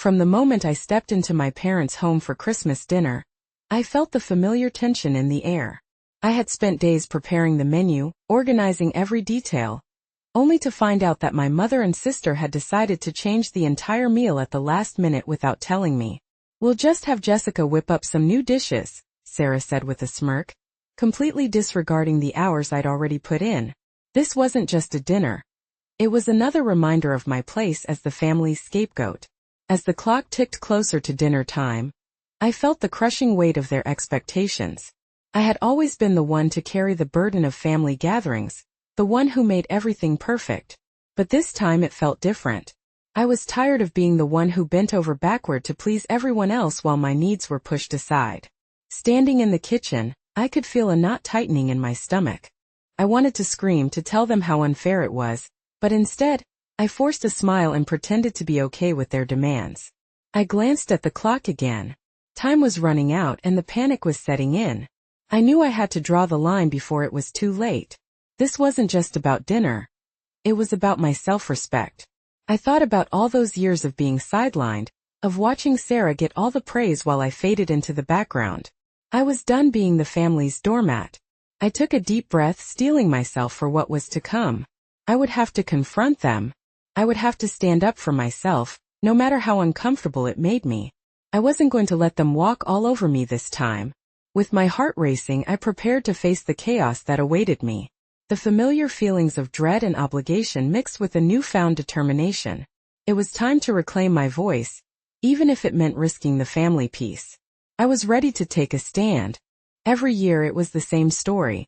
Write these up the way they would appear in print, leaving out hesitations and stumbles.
From the moment I stepped into my parents' home for Christmas dinner, I felt the familiar tension in the air. I had spent days preparing the menu, organizing every detail, only to find out that my mother and sister had decided to change the entire meal at the last minute without telling me. "We'll just have Jessica whip up some new dishes," Sarah said with a smirk, completely disregarding the hours I'd already put in. This wasn't just a dinner. It was another reminder of my place as the family's scapegoat. As the clock ticked closer to dinner time, I felt the crushing weight of their expectations. I had always been the one to carry the burden of family gatherings, the one who made everything perfect. But this time it felt different. I was tired of being the one who bent over backward to please everyone else while my needs were pushed aside. Standing in the kitchen, I could feel a knot tightening in my stomach. I wanted to scream to tell them how unfair it was, but instead, I forced a smile and pretended to be okay with their demands. I glanced at the clock again. Time was running out and the panic was setting in. I knew I had to draw the line before it was too late. This wasn't just about dinner. It was about my self-respect. I thought about all those years of being sidelined, of watching Sarah get all the praise while I faded into the background. I was done being the family's doormat. I took a deep breath, steeling myself for what was to come. I would have to confront them. I would have to stand up for myself, no matter how uncomfortable it made me. I wasn't going to let them walk all over me this time. With my heart racing, I prepared to face the chaos that awaited me. The familiar feelings of dread and obligation mixed with a newfound determination. It was time to reclaim my voice, even if it meant risking the family peace. I was ready to take a stand. Every year it was the same story.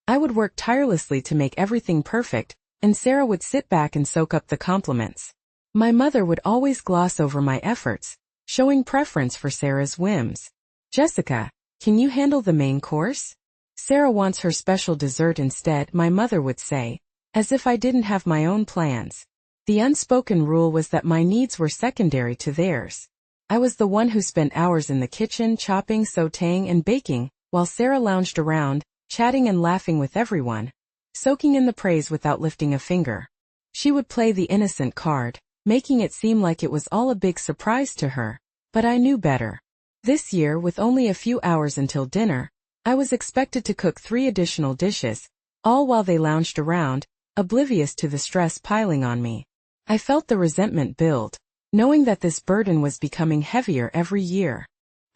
I would work tirelessly to make everything perfect, and Sarah would sit back and soak up the compliments. My mother would always gloss over my efforts, showing preference for Sarah's whims. "Jessica, can you handle the main course? Sarah wants her special dessert instead," my mother would say, as if I didn't have my own plans. The unspoken rule was that my needs were secondary to theirs. I was the one who spent hours in the kitchen chopping, sautéing, and baking, while Sarah lounged around, chatting and laughing with everyone, soaking in the praise without lifting a finger. She would play the innocent card, making it seem like it was all a big surprise to her, but I knew better. This year, with only a few hours until dinner, I was expected to cook 3 additional dishes, all while they lounged around, oblivious to the stress piling on me. I felt the resentment build, knowing that this burden was becoming heavier every year.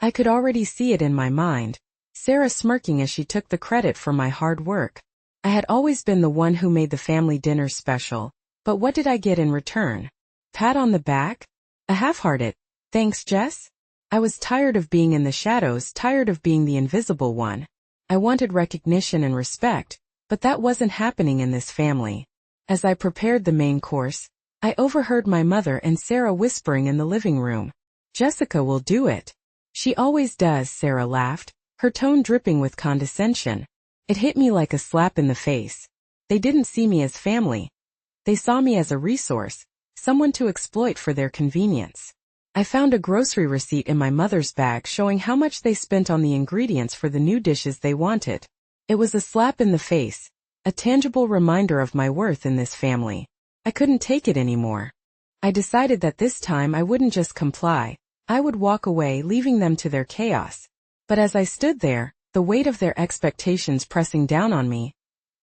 I could already see it in my mind, Sarah smirking as she took the credit for my hard work. I had always been the one who made the family dinner special, but what did I get in return? Pat on the back? A half-hearted, "Thanks, Jess?" I was tired of being in the shadows, tired of being the invisible one. I wanted recognition and respect, but that wasn't happening in this family. As I prepared the main course, I overheard my mother and Sarah whispering in the living room. "Jessica will do it. She always does," Sarah laughed, her tone dripping with condescension. It hit me like a slap in the face. They didn't see me as family. They saw me as a resource, someone to exploit for their convenience. I found a grocery receipt in my mother's bag showing how much they spent on the ingredients for the new dishes they wanted. It was a slap in the face, a tangible reminder of my worth in this family. I couldn't take it anymore. I decided that this time I wouldn't just comply, I would walk away, leaving them to their chaos. But as I stood there, the weight of their expectations pressing down on me,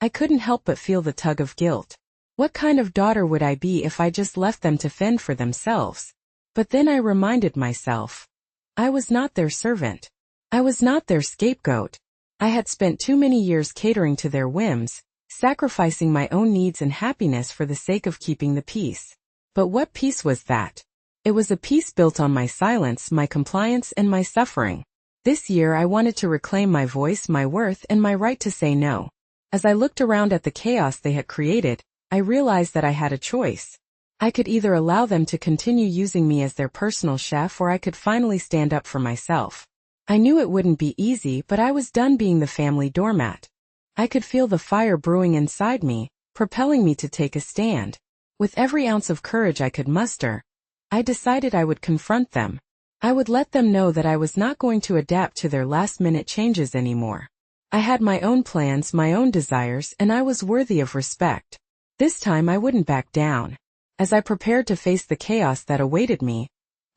I couldn't help but feel the tug of guilt. What kind of daughter would I be if I just left them to fend for themselves? But then I reminded myself, I was not their servant. I was not their scapegoat. I had spent too many years catering to their whims, sacrificing my own needs and happiness for the sake of keeping the peace. But what peace was that? It was a peace built on my silence, my compliance, and my suffering. This year I wanted to reclaim my voice, my worth, and my right to say no. As I looked around at the chaos they had created, I realized that I had a choice. I could either allow them to continue using me as their personal chef, or I could finally stand up for myself. I knew it wouldn't be easy, but I was done being the family doormat. I could feel the fire brewing inside me, propelling me to take a stand. With every ounce of courage I could muster, I decided I would confront them. I would let them know that I was not going to adapt to their last-minute changes anymore. I had my own plans, my own desires, and I was worthy of respect. This time I wouldn't back down. As I prepared to face the chaos that awaited me,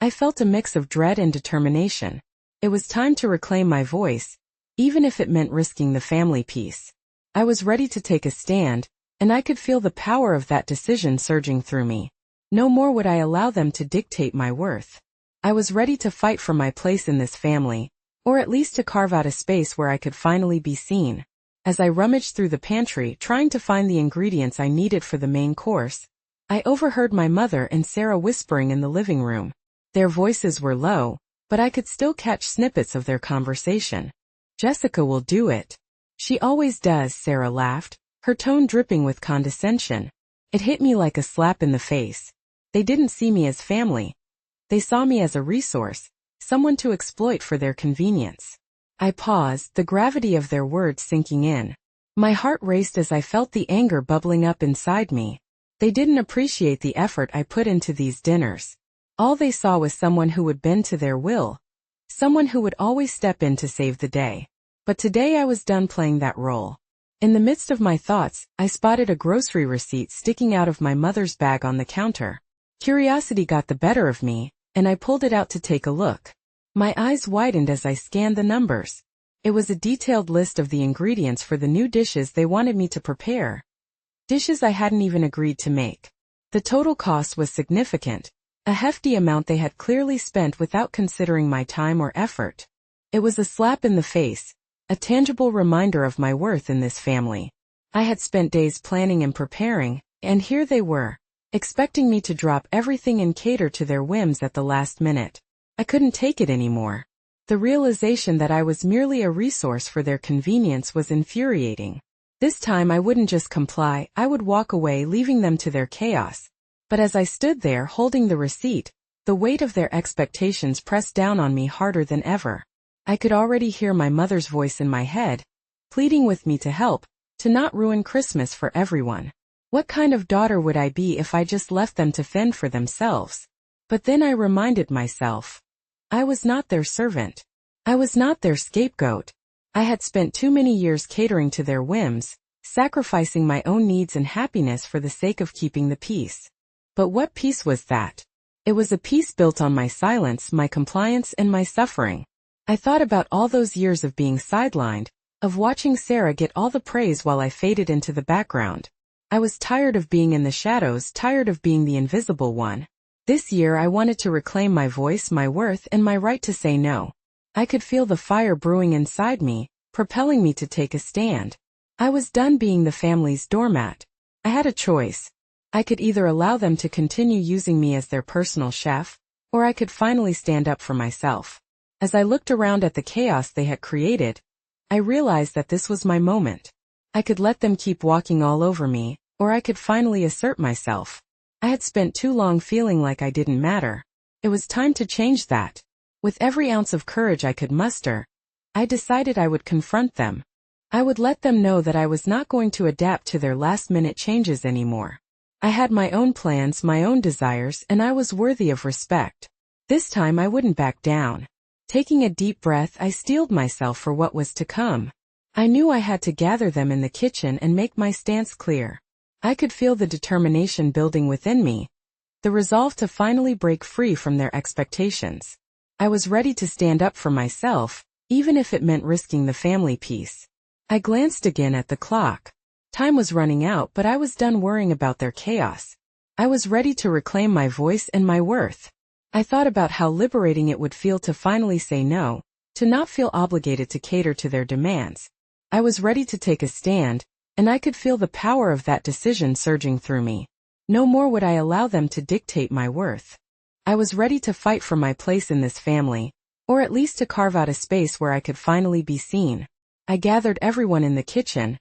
I felt a mix of dread and determination. It was time to reclaim my voice, even if it meant risking the family peace. I was ready to take a stand, and I could feel the power of that decision surging through me. No more would I allow them to dictate my worth. I was ready to fight for my place in this family, or at least to carve out a space where I could finally be seen. As I rummaged through the pantry trying to find the ingredients I needed for the main course, I overheard my mother and Sarah whispering in the living room. Their voices were low, but I could still catch snippets of their conversation. "Jessica will do it. She always does," Sarah laughed, her tone dripping with condescension. It hit me like a slap in the face. They didn't see me as family. They saw me as a resource, someone to exploit for their convenience. I paused, the gravity of their words sinking in. My heart raced as I felt the anger bubbling up inside me. They didn't appreciate the effort I put into these dinners. All they saw was someone who would bend to their will, someone who would always step in to save the day. But today I was done playing that role. In the midst of my thoughts, I spotted a grocery receipt sticking out of my mother's bag on the counter. Curiosity got the better of me, and I pulled it out to take a look. My eyes widened as I scanned the numbers. It was a detailed list of the ingredients for the new dishes they wanted me to prepare. Dishes I hadn't even agreed to make. The total cost was significant, a hefty amount they had clearly spent without considering my time or effort. It was a slap in the face, a tangible reminder of my worth in this family. I had spent days planning and preparing, and here they were, expecting me to drop everything and cater to their whims at the last minute. I couldn't take it anymore. The realization that I was merely a resource for their convenience was infuriating. This time I wouldn't just comply, I would walk away, leaving them to their chaos. But as I stood there holding the receipt, the weight of their expectations pressed down on me harder than ever. I could already hear my mother's voice in my head, pleading with me to help, to not ruin Christmas for everyone. What kind of daughter would I be if I just left them to fend for themselves? But then I reminded myself, I was not their servant. I was not their scapegoat. I had spent too many years catering to their whims, sacrificing my own needs and happiness for the sake of keeping the peace. But what peace was that? It was a peace built on my silence, my compliance, and my suffering. I thought about all those years of being sidelined, of watching Sarah get all the praise while I faded into the background. I was tired of being in the shadows, tired of being the invisible one. This year I wanted to reclaim my voice, my worth, and my right to say no. I could feel the fire brewing inside me, propelling me to take a stand. I was done being the family's doormat. I had a choice. I could either allow them to continue using me as their personal chef, or I could finally stand up for myself. As I looked around at the chaos they had created, I realized that this was my moment. I could let them keep walking all over me, or I could finally assert myself. I had spent too long feeling like I didn't matter. It was time to change that. With every ounce of courage I could muster, I decided I would confront them. I would let them know that I was not going to adapt to their last-minute changes anymore. I had my own plans, my own desires, and I was worthy of respect. This time I wouldn't back down. Taking a deep breath, I steeled myself for what was to come. I knew I had to gather them in the kitchen and make my stance clear. I could feel the determination building within me, the resolve to finally break free from their expectations. I was ready to stand up for myself, even if it meant risking the family peace. I glanced again at the clock. Time was running out, but I was done worrying about their chaos. I was ready to reclaim my voice and my worth. I thought about how liberating it would feel to finally say no, to not feel obligated to cater to their demands. I was ready to take a stand, and I could feel the power of that decision surging through me. No more would I allow them to dictate my worth. I was ready to fight for my place in this family, or at least to carve out a space where I could finally be seen. I gathered everyone in the kitchen,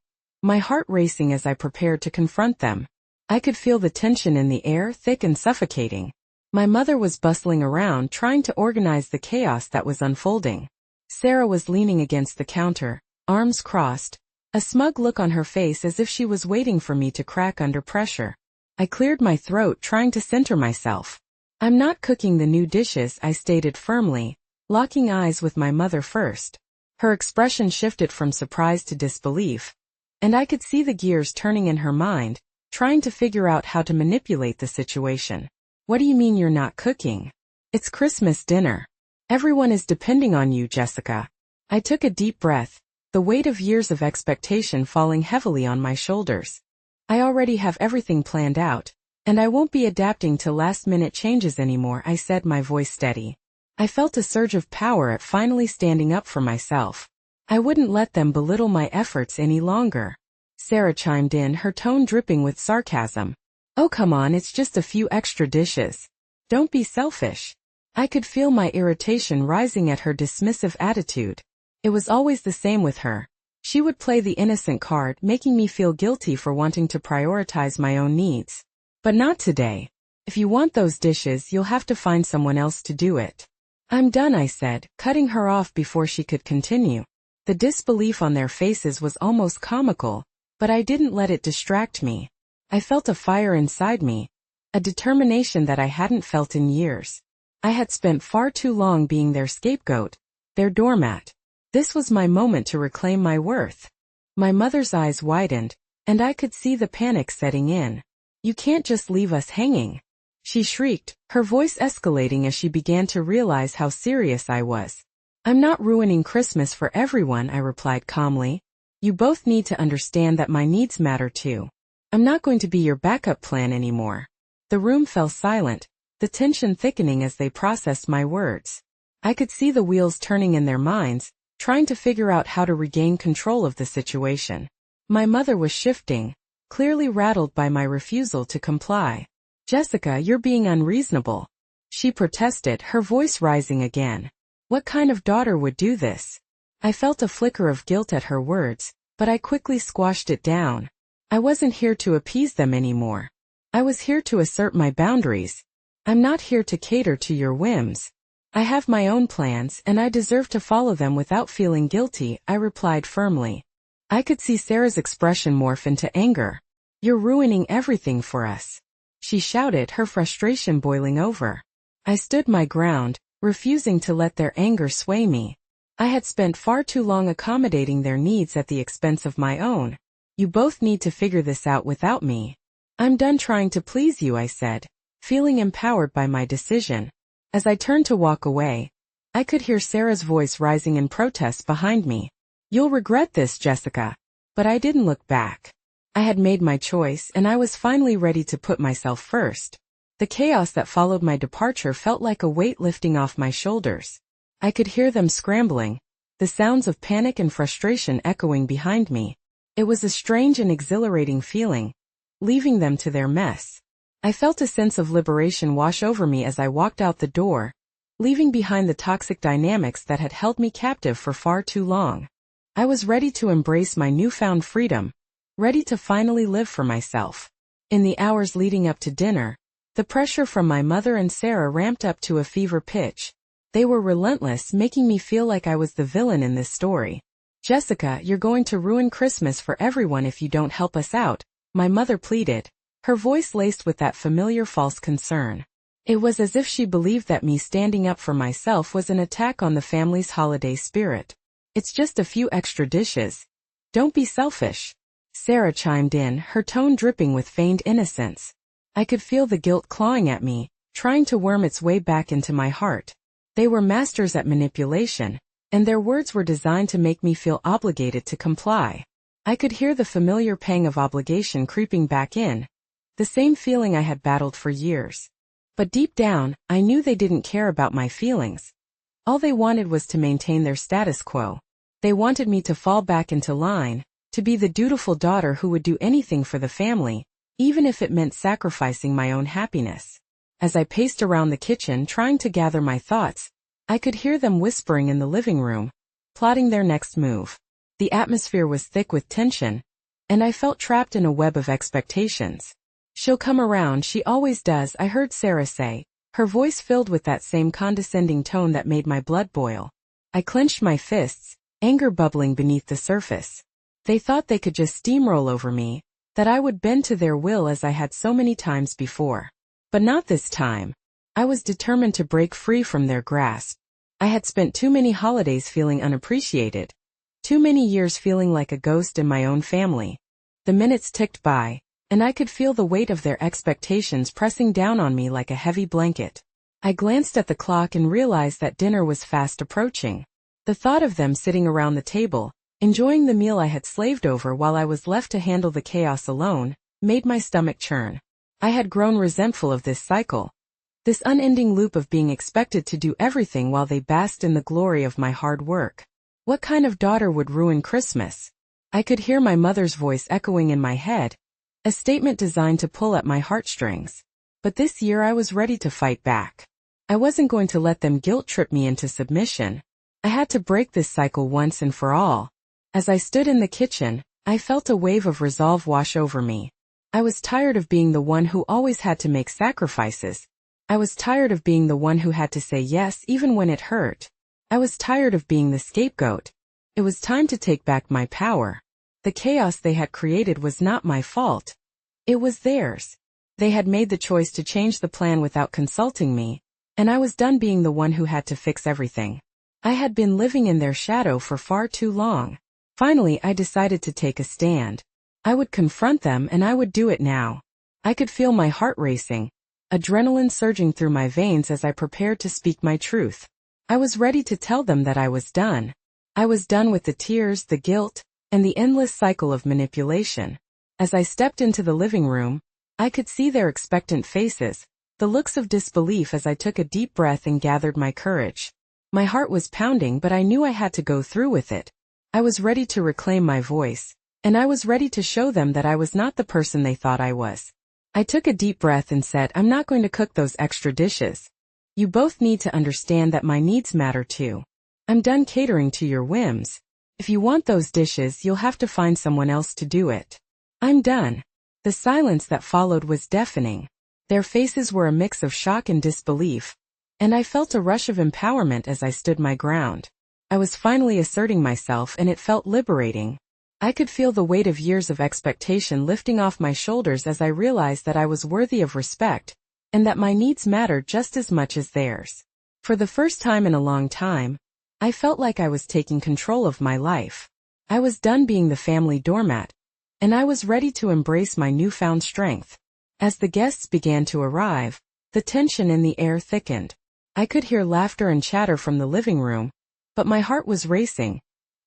my heart racing as I prepared to confront them. I could feel the tension in the air, thick and suffocating. My mother was bustling around, trying to organize the chaos that was unfolding. Sarah was leaning against the counter, arms crossed, a smug look on her face as if she was waiting for me to crack under pressure. I cleared my throat, trying to center myself. "I'm not cooking the new dishes," I stated firmly, locking eyes with my mother first. Her expression shifted from surprise to disbelief, and I could see the gears turning in her mind, trying to figure out how to manipulate the situation. "What do you mean you're not cooking?" It's Christmas dinner. Everyone is depending on you, Jessica. I took a deep breath, the weight of years of expectation falling heavily on my shoulders. I already have everything planned out, and I won't be adapting to last-minute changes anymore, I said, my voice steady. I felt a surge of power at finally standing up for myself. I wouldn't let them belittle my efforts any longer. Sarah chimed in, her tone dripping with sarcasm. Oh, come on, it's just a few extra dishes. Don't be selfish. I could feel my irritation rising at her dismissive attitude. It was always the same with her. She would play the innocent card, making me feel guilty for wanting to prioritize my own needs. But not today. If you want those dishes, you'll have to find someone else to do it. I'm done, I said, cutting her off before she could continue. The disbelief on their faces was almost comical, but I didn't let it distract me. I felt a fire inside me, a determination that I hadn't felt in years. I had spent far too long being their scapegoat, their doormat. This was my moment to reclaim my worth. My mother's eyes widened, and I could see the panic setting in. You can't just leave us hanging, she shrieked, her voice escalating as she began to realize how serious I was. I'm not ruining Christmas for everyone, I replied calmly. You both need to understand that my needs matter too. I'm not going to be your backup plan anymore. The room fell silent, the tension thickening as they processed my words. I could see the wheels turning in their minds, trying to figure out how to regain control of the situation. My mother was shifting, clearly rattled by my refusal to comply. Jessica, you're being unreasonable, she protested, her voice rising again. What kind of daughter would do this? I felt a flicker of guilt at her words, but I quickly squashed it down. I wasn't here to appease them anymore. I was here to assert my boundaries. I'm not here to cater to your whims. I have my own plans and I deserve to follow them without feeling guilty, I replied firmly. I could see Sarah's expression morph into anger. You're ruining everything for us, she shouted, her frustration boiling over. I stood my ground, refusing to let their anger sway me. I had spent far too long accommodating their needs at the expense of my own. You both need to figure this out without me. I'm done trying to please you, I said, feeling empowered by my decision. As I turned to walk away, I could hear Sarah's voice rising in protest behind me. You'll regret this, Jessica. But I didn't look back. I had made my choice and I was finally ready to put myself first. The chaos that followed my departure felt like a weight lifting off my shoulders. I could hear them scrambling, the sounds of panic and frustration echoing behind me. It was a strange and exhilarating feeling, leaving them to their mess. I felt a sense of liberation wash over me as I walked out the door, leaving behind the toxic dynamics that had held me captive for far too long. I was ready to embrace my newfound freedom, ready to finally live for myself. In the hours leading up to dinner, the pressure from my mother and Sarah ramped up to a fever pitch. They were relentless, making me feel like I was the villain in this story. Jessica, you're going to ruin Christmas for everyone if you don't help us out, my mother pleaded, her voice laced with that familiar false concern. It was as if she believed that me standing up for myself was an attack on the family's holiday spirit. It's just a few extra dishes. Don't be selfish, Sarah chimed in, her tone dripping with feigned innocence. I could feel the guilt clawing at me, trying to worm its way back into my heart. They were masters at manipulation, and their words were designed to make me feel obligated to comply. I could hear the familiar pang of obligation creeping back in, the same feeling I had battled for years. But deep down, I knew they didn't care about my feelings. All they wanted was to maintain their status quo. They wanted me to fall back into line, to be the dutiful daughter who would do anything for the family, even if it meant sacrificing my own happiness. As I paced around the kitchen trying to gather my thoughts, I could hear them whispering in the living room, plotting their next move. The atmosphere was thick with tension, and I felt trapped in a web of expectations. She'll come around, she always does, I heard Sarah say, her voice filled with that same condescending tone that made my blood boil. I clenched my fists, anger bubbling beneath the surface. They thought they could just steamroll over me, that I would bend to their will as I had so many times before. But not this time. I was determined to break free from their grasp. I had spent too many holidays feeling unappreciated. Too many years feeling like a ghost in my own family. The minutes ticked by, and I could feel the weight of their expectations pressing down on me like a heavy blanket. I glanced at the clock and realized that dinner was fast approaching. The thought of them sitting around the table, enjoying the meal I had slaved over while I was left to handle the chaos alone, made my stomach churn. I had grown resentful of this cycle. This unending loop of being expected to do everything while they basked in the glory of my hard work. What kind of daughter would ruin Christmas? I could hear my mother's voice echoing in my head, a statement designed to pull at my heartstrings. But this year I was ready to fight back. I wasn't going to let them guilt-trip me into submission. I had to break this cycle once and for all. As I stood in the kitchen, I felt a wave of resolve wash over me. I was tired of being the one who always had to make sacrifices. I was tired of being the one who had to say yes even when it hurt. I was tired of being the scapegoat. It was time to take back my power. The chaos they had created was not my fault. It was theirs. They had made the choice to change the plan without consulting me, and I was done being the one who had to fix everything. I had been living in their shadow for far too long. Finally, I decided to take a stand. I would confront them, and I would do it now. I could feel my heart racing, adrenaline surging through my veins as I prepared to speak my truth. I was ready to tell them that I was done. I was done with the tears, the guilt, and the endless cycle of manipulation. As I stepped into the living room, I could see their expectant faces, the looks of disbelief as I took a deep breath and gathered my courage. My heart was pounding, but I knew I had to go through with it. I was ready to reclaim my voice, and I was ready to show them that I was not the person they thought I was. I took a deep breath and said, "I'm not going to cook those extra dishes. You both need to understand that my needs matter too. I'm done catering to your whims. If you want those dishes, you'll have to find someone else to do it. I'm done." The silence that followed was deafening. Their faces were a mix of shock and disbelief, and I felt a rush of empowerment as I stood my ground. I was finally asserting myself, and it felt liberating. I could feel the weight of years of expectation lifting off my shoulders as I realized that I was worthy of respect, and that my needs mattered just as much as theirs. For the first time in a long time, I felt like I was taking control of my life. I was done being the family doormat, and I was ready to embrace my newfound strength. As the guests began to arrive, the tension in the air thickened. I could hear laughter and chatter from the living room, but my heart was racing,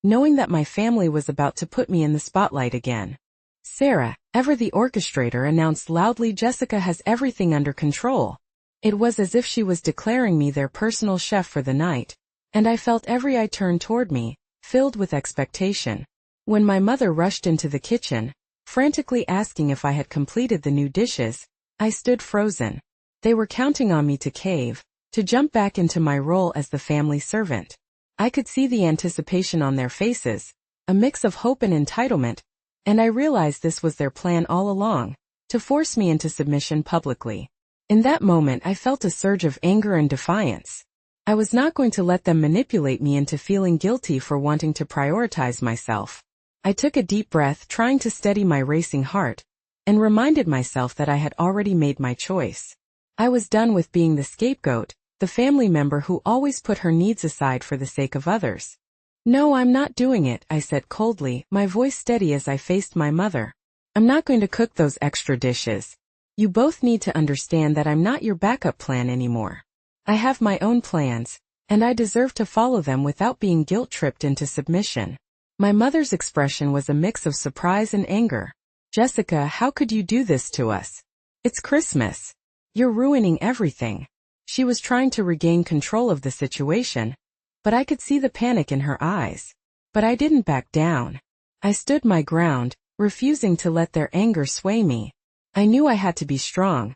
knowing that my family was about to put me in the spotlight again. "Sarah, ever the orchestrator," announced loudly. "Jessica has everything under control." It was as if she was declaring me their personal chef for the night, and I felt every eye turn toward me, filled with expectation. When my mother rushed into the kitchen, frantically asking if I had completed the new dishes, I stood frozen. They were counting on me to cave, to jump back into my role as the family servant. I could see the anticipation on their faces, a mix of hope and entitlement, and I realized this was their plan all along, to force me into submission publicly. In that moment, I felt a surge of anger and defiance. I was not going to let them manipulate me into feeling guilty for wanting to prioritize myself. I took a deep breath, trying to steady my racing heart, and reminded myself that I had already made my choice. I was done with being the scapegoat, the family member who always put her needs aside for the sake of others. "No, I'm not doing it," I said coldly, my voice steady as I faced my mother. "I'm not going to cook those extra dishes. You both need to understand that I'm not your backup plan anymore. I have my own plans, and I deserve to follow them without being guilt-tripped into submission." My mother's expression was a mix of surprise and anger. "Jessica, how could you do this to us? It's Christmas. You're ruining everything." She was trying to regain control of the situation, but I could see the panic in her eyes. But I didn't back down. I stood my ground, refusing to let their anger sway me. I knew I had to be strong.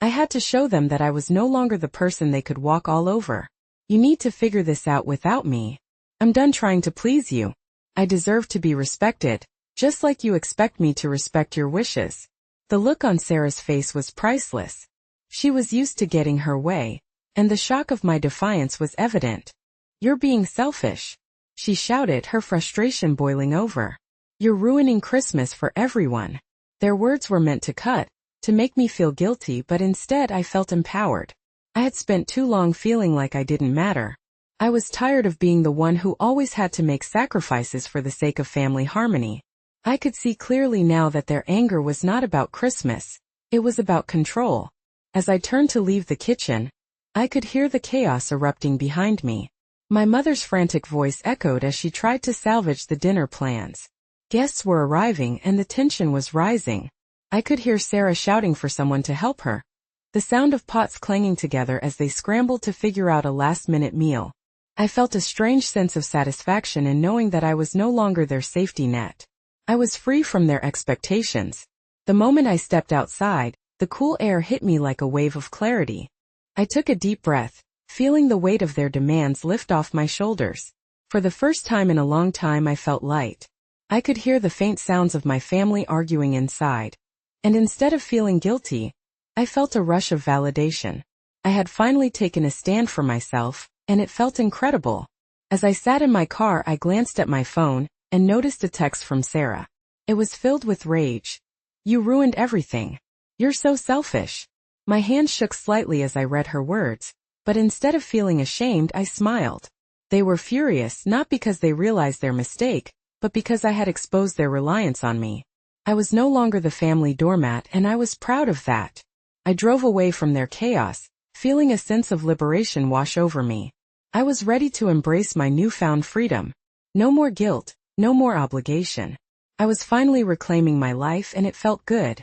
I had to show them that I was no longer the person they could walk all over. "You need to figure this out without me. I'm done trying to please you. I deserve to be respected, just like you expect me to respect your wishes." The look on Sarah's face was priceless. She was used to getting her way, and the shock of my defiance was evident. "You're being selfish," she shouted, her frustration boiling over. "You're ruining Christmas for everyone." Their words were meant to cut, to make me feel guilty, but instead I felt empowered. I had spent too long feeling like I didn't matter. I was tired of being the one who always had to make sacrifices for the sake of family harmony. I could see clearly now that their anger was not about Christmas, it was about control. As I turned to leave the kitchen, I could hear the chaos erupting behind me. My mother's frantic voice echoed as she tried to salvage the dinner plans. Guests were arriving and the tension was rising. I could hear Sarah shouting for someone to help her. The sound of pots clanging together as they scrambled to figure out a last-minute meal. I felt a strange sense of satisfaction in knowing that I was no longer their safety net. I was free from their expectations. The moment I stepped outside, the cool air hit me like a wave of clarity. I took a deep breath, feeling the weight of their demands lift off my shoulders. For the first time in a long time I felt light. I could hear the faint sounds of my family arguing inside. And instead of feeling guilty, I felt a rush of validation. I had finally taken a stand for myself, and it felt incredible. As I sat in my car, I glanced at my phone and noticed a text from Sarah. It was filled with rage. "You ruined everything. You're so selfish." My hand shook slightly as I read her words, but instead of feeling ashamed, I smiled. They were furious not because they realized their mistake, but because I had exposed their reliance on me. I was no longer the family doormat, and I was proud of that. I drove away from their chaos, feeling a sense of liberation wash over me. I was ready to embrace my newfound freedom. No more guilt, no more obligation. I was finally reclaiming my life, and it felt good.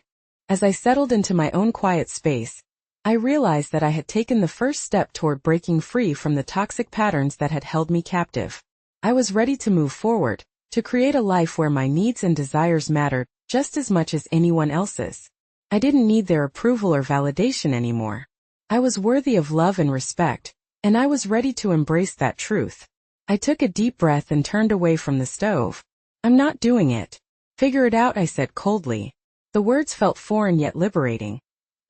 As I settled into my own quiet space, I realized that I had taken the first step toward breaking free from the toxic patterns that had held me captive. I was ready to move forward, to create a life where my needs and desires mattered just as much as anyone else's. I didn't need their approval or validation anymore. I was worthy of love and respect, and I was ready to embrace that truth. I took a deep breath and turned away from the stove. "I'm not doing it." "Figure it out," I said coldly. The words felt foreign yet liberating,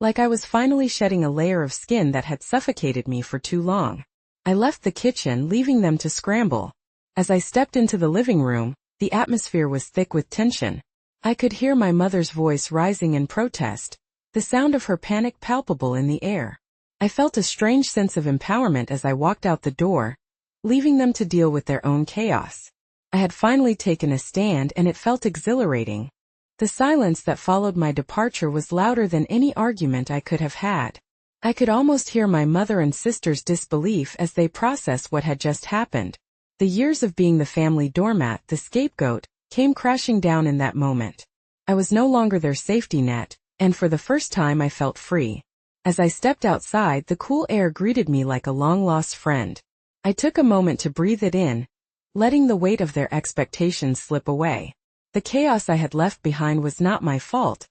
like I was finally shedding a layer of skin that had suffocated me for too long. I left the kitchen, leaving them to scramble. As I stepped into the living room, the atmosphere was thick with tension. I could hear my mother's voice rising in protest, the sound of her panic palpable in the air. I felt a strange sense of empowerment as I walked out the door, leaving them to deal with their own chaos. I had finally taken a stand, and it felt exhilarating. The silence that followed my departure was louder than any argument I could have had. I could almost hear my mother and sister's disbelief as they processed what had just happened. The years of being the family doormat, the scapegoat, came crashing down in that moment. I was no longer their safety net, and for the first time I felt free. As I stepped outside, the cool air greeted me like a long-lost friend. I took a moment to breathe it in, letting the weight of their expectations slip away. The chaos I had left behind was not my fault.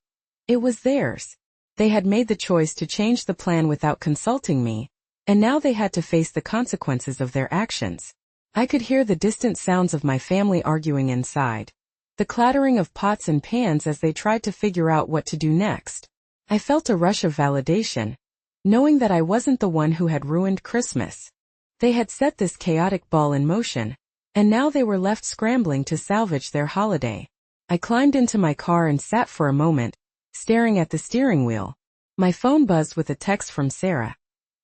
It was theirs. They had made the choice to change the plan without consulting me, and now they had to face the consequences of their actions. I could hear the distant sounds of my family arguing inside, the clattering of pots and pans as they tried to figure out what to do next. I felt a rush of validation, knowing that I wasn't the one who had ruined Christmas. They had set this chaotic ball in motion, and now they were left scrambling to salvage their holiday. I climbed into my car and sat for a moment, staring at the steering wheel. My phone buzzed with a text from Sarah.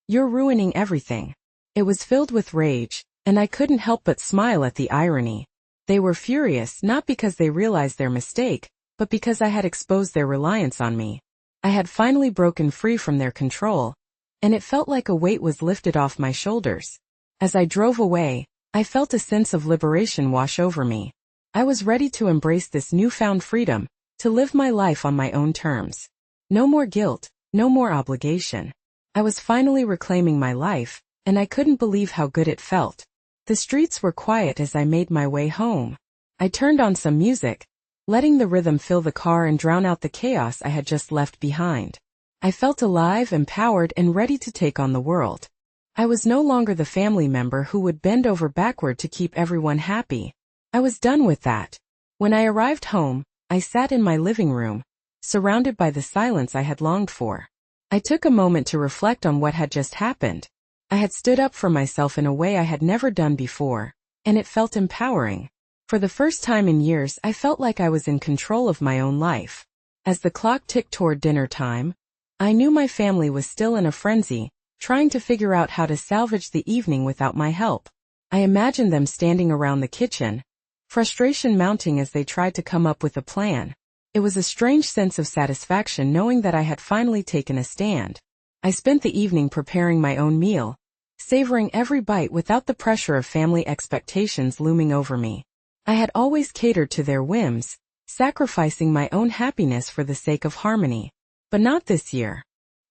"You're ruining everything." It was filled with rage, and I couldn't help but smile at the irony. They were furious not because they realized their mistake, but because I had exposed their reliance on me. I had finally broken free from their control, and it felt like a weight was lifted off my shoulders. As I drove away, I felt a sense of liberation wash over me. I was ready to embrace this newfound freedom, to live my life on my own terms. No more guilt, no more obligation. I was finally reclaiming my life, and I couldn't believe how good it felt. The streets were quiet as I made my way home. I turned on some music, letting the rhythm fill the car and drown out the chaos I had just left behind. I felt alive, empowered, and ready to take on the world. I was no longer the family member who would bend over backward to keep everyone happy. I was done with that. When I arrived home, I sat in my living room, surrounded by the silence I had longed for. I took a moment to reflect on what had just happened. I had stood up for myself in a way I had never done before, and it felt empowering. For the first time in years, I felt like I was in control of my own life. As the clock ticked toward dinner time, I knew my family was still in a frenzy, trying to figure out how to salvage the evening without my help. I imagined them standing around the kitchen, frustration mounting as they tried to come up with a plan. It was a strange sense of satisfaction knowing that I had finally taken a stand. I spent the evening preparing my own meal, savoring every bite without the pressure of family expectations looming over me. I had always catered to their whims, sacrificing my own happiness for the sake of harmony. But not this year.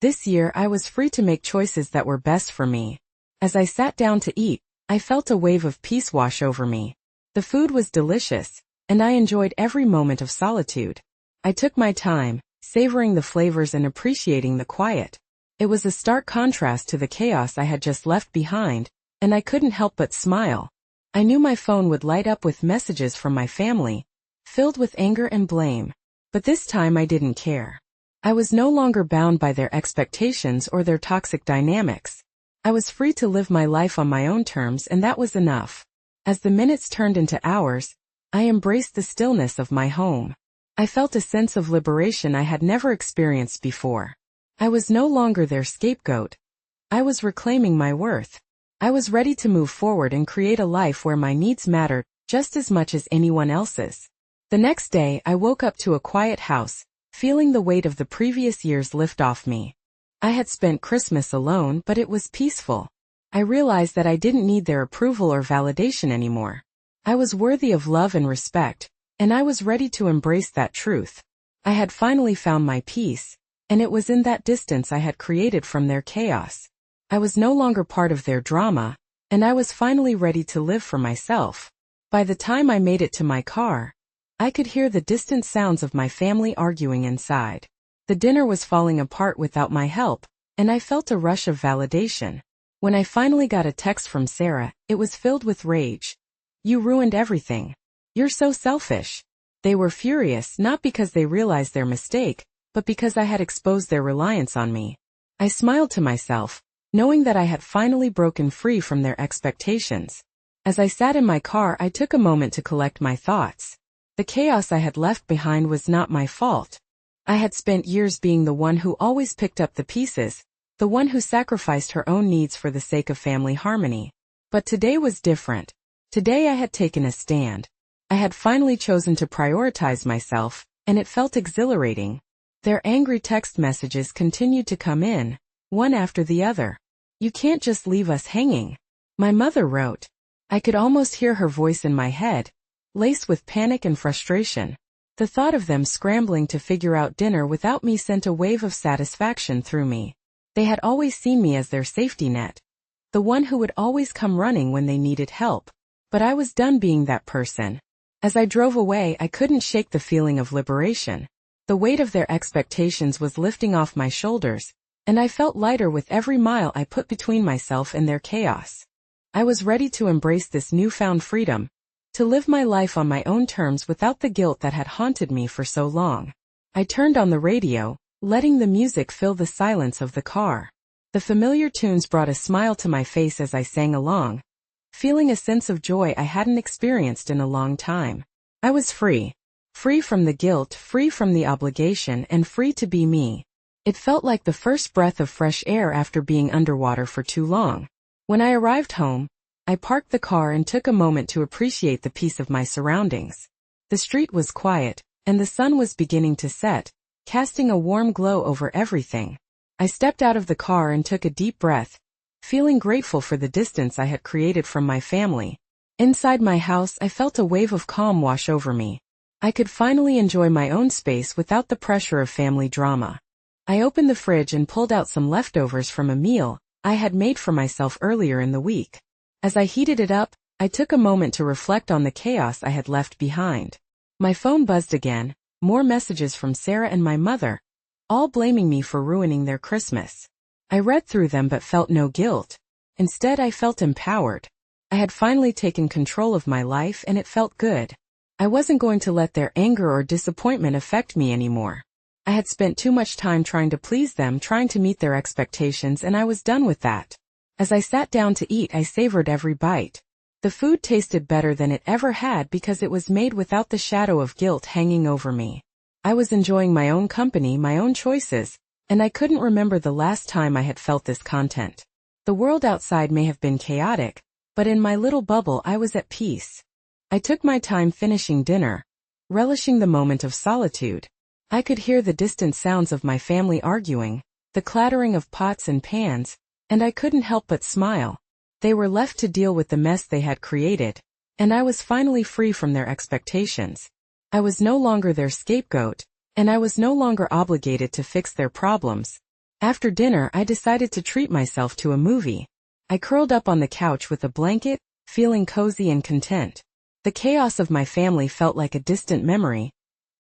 This year I was free to make choices that were best for me. As I sat down to eat, I felt a wave of peace wash over me. The food was delicious, and I enjoyed every moment of solitude. I took my time, savoring the flavors and appreciating the quiet. It was a stark contrast to the chaos I had just left behind, and I couldn't help but smile. I knew my phone would light up with messages from my family, filled with anger and blame. But this time I didn't care. I was no longer bound by their expectations or their toxic dynamics. I was free to live my life on my own terms, and that was enough. As the minutes turned into hours, I embraced the stillness of my home. I felt a sense of liberation I had never experienced before. I was no longer their scapegoat. I was reclaiming my worth. I was ready to move forward and create a life where my needs mattered just as much as anyone else's. The next day, I woke up to a quiet house, feeling the weight of the previous years lift off me. I had spent Christmas alone, but it was peaceful. I realized that I didn't need their approval or validation anymore. I was worthy of love and respect, and I was ready to embrace that truth. I had finally found my peace, and it was in that distance I had created from their chaos. I was no longer part of their drama, and I was finally ready to live for myself. By the time I made it to my car, I could hear the distant sounds of my family arguing inside. The dinner was falling apart without my help, and I felt a rush of validation. When I finally got a text from Sarah, it was filled with rage. "You ruined everything. You're so selfish." They were furious not because they realized their mistake, but because I had exposed their reliance on me. I smiled to myself, knowing that I had finally broken free from their expectations. As I sat in my car, I took a moment to collect my thoughts. The chaos I had left behind was not my fault. I had spent years being the one who always picked up the pieces, the one who sacrificed her own needs for the sake of family harmony. But today was different. Today I had taken a stand. I had finally chosen to prioritize myself, and it felt exhilarating. Their angry text messages continued to come in, one after the other. "You can't just leave us hanging," my mother wrote. I could almost hear her voice in my head, laced with panic and frustration. The thought of them scrambling to figure out dinner without me sent a wave of satisfaction through me. They had always seen me as their safety net, the one who would always come running when they needed help. But I was done being that person. As I drove away, I couldn't shake the feeling of liberation. The weight of their expectations was lifting off my shoulders, and I felt lighter with every mile I put between myself and their chaos. I was ready to embrace this newfound freedom, to live my life on my own terms without the guilt that had haunted me for so long. I turned on the radio, letting the music fill the silence of the car. The familiar tunes brought a smile to my face as I sang along, feeling a sense of joy I hadn't experienced in a long time. I was free. Free from the guilt, free from the obligation, and free to be me. It felt like the first breath of fresh air after being underwater for too long. When I arrived home, I parked the car and took a moment to appreciate the peace of my surroundings. The street was quiet, and the sun was beginning to set, casting a warm glow over everything. I stepped out of the car and took a deep breath, feeling grateful for the distance I had created from my family. Inside my house, I felt a wave of calm wash over me. I could finally enjoy my own space without the pressure of family drama. I opened the fridge and pulled out some leftovers from a meal I had made for myself earlier in the week. As I heated it up, I took a moment to reflect on the chaos I had left behind. My phone buzzed again, more messages from Sarah and my mother, all blaming me for ruining their Christmas. I read through them but felt no guilt. Instead, I felt empowered. I had finally taken control of my life, and it felt good. I wasn't going to let their anger or disappointment affect me anymore. I had spent too much time trying to please them, trying to meet their expectations, and I was done with that. As I sat down to eat, I savored every bite. The food tasted better than it ever had because it was made without the shadow of guilt hanging over me. I was enjoying my own company, my own choices, and I couldn't remember the last time I had felt this content. The world outside may have been chaotic, but in my little bubble I was at peace. I took my time finishing dinner, relishing the moment of solitude. I could hear the distant sounds of my family arguing, the clattering of pots and pans, and I couldn't help but smile. They were left to deal with the mess they had created, and I was finally free from their expectations. I was no longer their scapegoat, and I was no longer obligated to fix their problems. After dinner, I decided to treat myself to a movie. I curled up on the couch with a blanket, feeling cozy and content. The chaos of my family felt like a distant memory,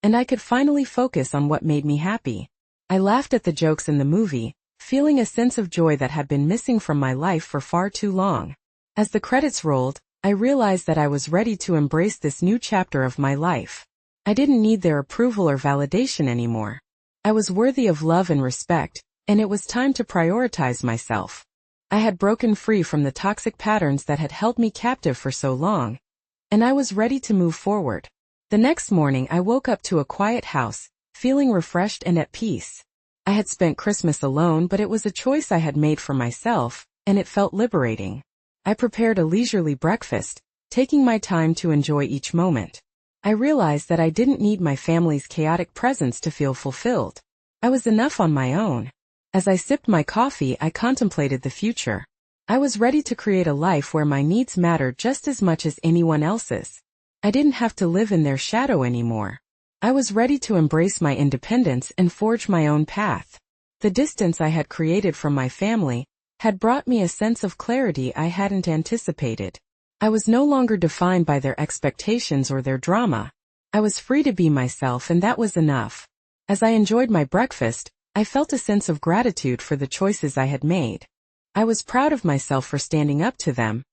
and I could finally focus on what made me happy. I laughed at the jokes in the movie, feeling a sense of joy that had been missing from my life for far too long. As the credits rolled, I realized that I was ready to embrace this new chapter of my life. I didn't need their approval or validation anymore. I was worthy of love and respect, and it was time to prioritize myself. I had broken free from the toxic patterns that had held me captive for so long, and I was ready to move forward. The next morning I woke up to a quiet house, feeling refreshed and at peace. I had spent Christmas alone, but it was a choice I had made for myself, and it felt liberating. I prepared a leisurely breakfast, taking my time to enjoy each moment. I realized that I didn't need my family's chaotic presence to feel fulfilled. I was enough on my own. As I sipped my coffee, I contemplated the future. I was ready to create a life where my needs mattered just as much as anyone else's. I didn't have to live in their shadow anymore. I was ready to embrace my independence and forge my own path. The distance I had created from my family had brought me a sense of clarity I hadn't anticipated. I was no longer defined by their expectations or their drama. I was free to be myself, and that was enough. As I enjoyed my breakfast, I felt a sense of gratitude for the choices I had made. I was proud of myself for standing up to them,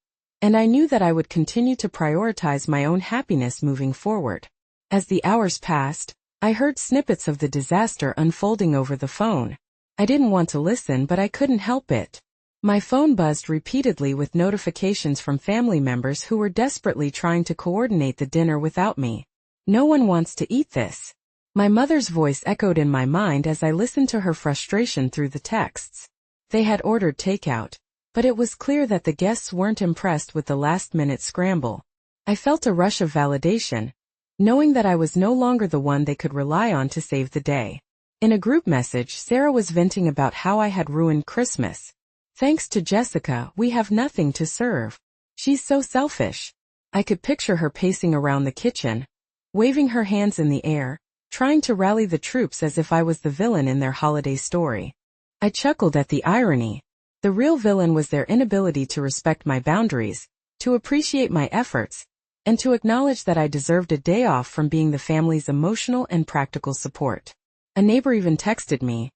and I knew that I would continue to prioritize my own happiness moving forward. As the hours passed, I heard snippets of the disaster unfolding over the phone. I didn't want to listen, but I couldn't help it. My phone buzzed repeatedly with notifications from family members who were desperately trying to coordinate the dinner without me. "No one wants to eat this." My mother's voice echoed in my mind as I listened to her frustration through the texts. They had ordered takeout, but it was clear that the guests weren't impressed with the last-minute scramble. I felt a rush of validation, knowing that I was no longer the one they could rely on to save the day. In a group message, Sarah was venting about how I had ruined Christmas. "Thanks to Jessica, we have nothing to serve. She's so selfish." I could picture her pacing around the kitchen, waving her hands in the air, trying to rally the troops as if I was the villain in their holiday story. I chuckled at the irony. The real villain was their inability to respect my boundaries, to appreciate my efforts, and to acknowledge that I deserved a day off from being the family's emotional and practical support. A neighbor even texted me,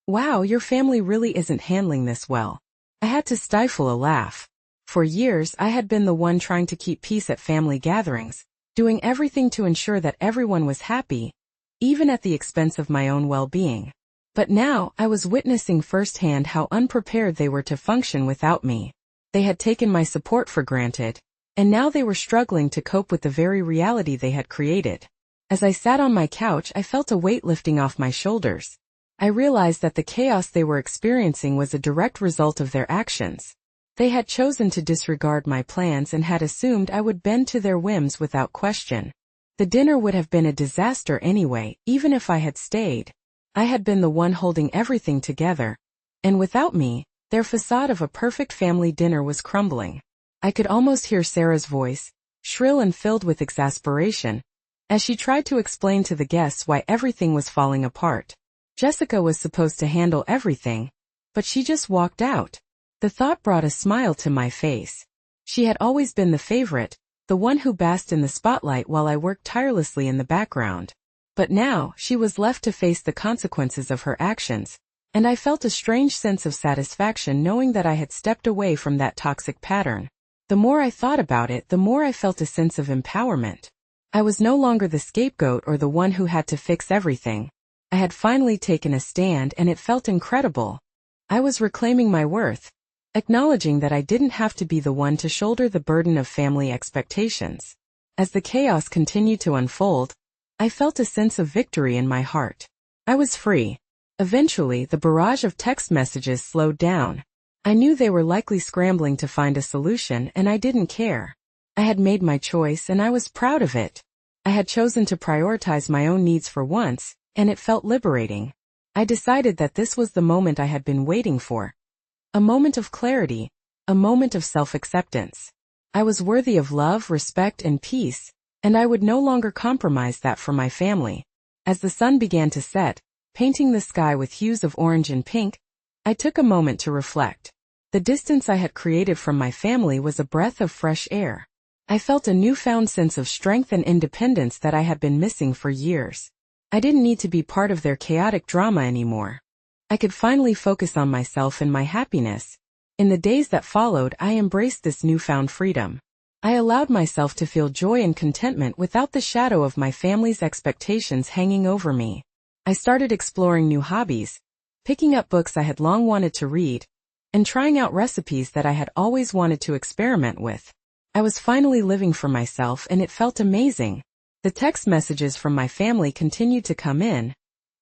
"Wow, your family really isn't handling this well." I had to stifle a laugh. For years, I had been the one trying to keep peace at family gatherings, doing everything to ensure that everyone was happy, even at the expense of my own well-being. But now, I was witnessing firsthand how unprepared they were to function without me. They had taken my support for granted, and now they were struggling to cope with the very reality they had created. As I sat on my couch, I felt a weight lifting off my shoulders. I realized that the chaos they were experiencing was a direct result of their actions. They had chosen to disregard my plans and had assumed I would bend to their whims without question. The dinner would have been a disaster anyway, even if I had stayed. I had been the one holding everything together, and without me, their facade of a perfect family dinner was crumbling. I could almost hear Sarah's voice, shrill and filled with exasperation, as she tried to explain to the guests why everything was falling apart. Jessica was supposed to handle everything, but she just walked out. The thought brought a smile to my face. She had always been the favorite, the one who basked in the spotlight while I worked tirelessly in the background. But now, she was left to face the consequences of her actions, and I felt a strange sense of satisfaction knowing that I had stepped away from that toxic pattern. The more I thought about it, the more I felt a sense of empowerment. I was no longer the scapegoat or the one who had to fix everything. I had finally taken a stand, and it felt incredible. I was reclaiming my worth, acknowledging that I didn't have to be the one to shoulder the burden of family expectations. As the chaos continued to unfold, I felt a sense of victory in my heart. I was free. Eventually, the barrage of text messages slowed down. I knew they were likely scrambling to find a solution, and I didn't care. I had made my choice, and I was proud of it. I had chosen to prioritize my own needs for once, and it felt liberating. I decided that this was the moment I had been waiting for. A moment of clarity, a moment of self-acceptance. I was worthy of love, respect, and peace, and I would no longer compromise that for my family. As the sun began to set, painting the sky with hues of orange and pink, I took a moment to reflect. The distance I had created from my family was a breath of fresh air. I felt a newfound sense of strength and independence that I had been missing for years. I didn't need to be part of their chaotic drama anymore. I could finally focus on myself and my happiness. In the days that followed, I embraced this newfound freedom. I allowed myself to feel joy and contentment without the shadow of my family's expectations hanging over me. I started exploring new hobbies, picking up books I had long wanted to read, and trying out recipes that I had always wanted to experiment with. I was finally living for myself, and it felt amazing. The text messages from my family continued to come in,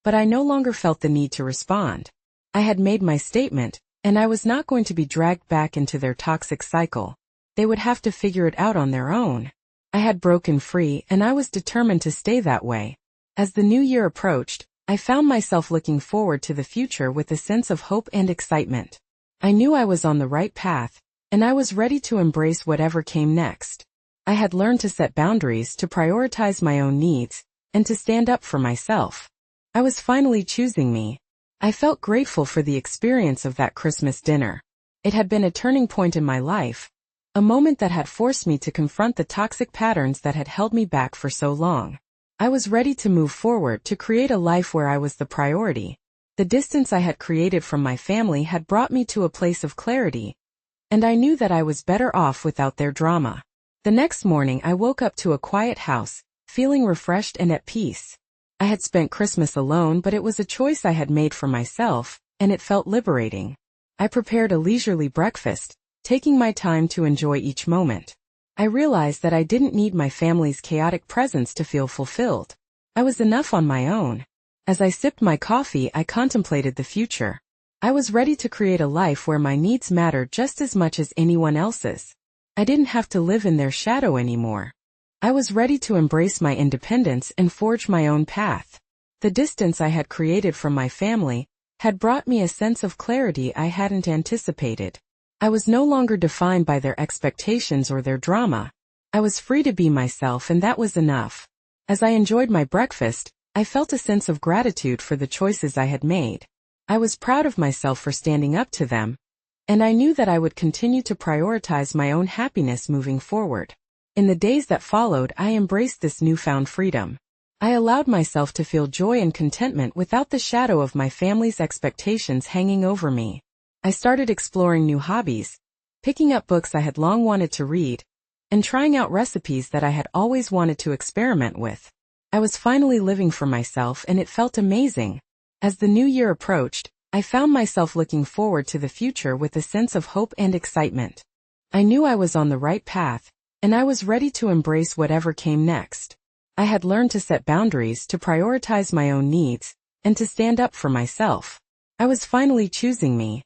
but I no longer felt the need to respond. I had made my statement, and I was not going to be dragged back into their toxic cycle. They would have to figure it out on their own. I had broken free, and I was determined to stay that way. As the new year approached, I found myself looking forward to the future with a sense of hope and excitement. I knew I was on the right path, and I was ready to embrace whatever came next. I had learned to set boundaries, to prioritize my own needs, and to stand up for myself. I was finally choosing me. I felt grateful for the experience of that Christmas dinner. It had been a turning point in my life, a moment that had forced me to confront the toxic patterns that had held me back for so long. I was ready to move forward, to create a life where I was the priority. The distance I had created from my family had brought me to a place of clarity, and I knew that I was better off without their drama. The next morning I woke up to a quiet house, feeling refreshed and at peace. I had spent Christmas alone, but it was a choice I had made for myself, and it felt liberating. I prepared a leisurely breakfast, taking my time to enjoy each moment. I realized that I didn't need my family's chaotic presence to feel fulfilled. I was enough on my own. As I sipped my coffee, I contemplated the future. I was ready to create a life where my needs mattered just as much as anyone else's. I didn't have to live in their shadow anymore. I was ready to embrace my independence and forge my own path. The distance I had created from my family had brought me a sense of clarity I hadn't anticipated. I was no longer defined by their expectations or their drama. I was free to be myself, and that was enough. As I enjoyed my breakfast, I felt a sense of gratitude for the choices I had made. I was proud of myself for standing up to them, and I knew that I would continue to prioritize my own happiness moving forward. In the days that followed, I embraced this newfound freedom. I allowed myself to feel joy and contentment without the shadow of my family's expectations hanging over me. I started exploring new hobbies, picking up books I had long wanted to read, and trying out recipes that I had always wanted to experiment with. I was finally living for myself, and it felt amazing. As the new year approached, I found myself looking forward to the future with a sense of hope and excitement. I knew I was on the right path, and I was ready to embrace whatever came next. I had learned to set boundaries, to prioritize my own needs, and to stand up for myself. I was finally choosing me.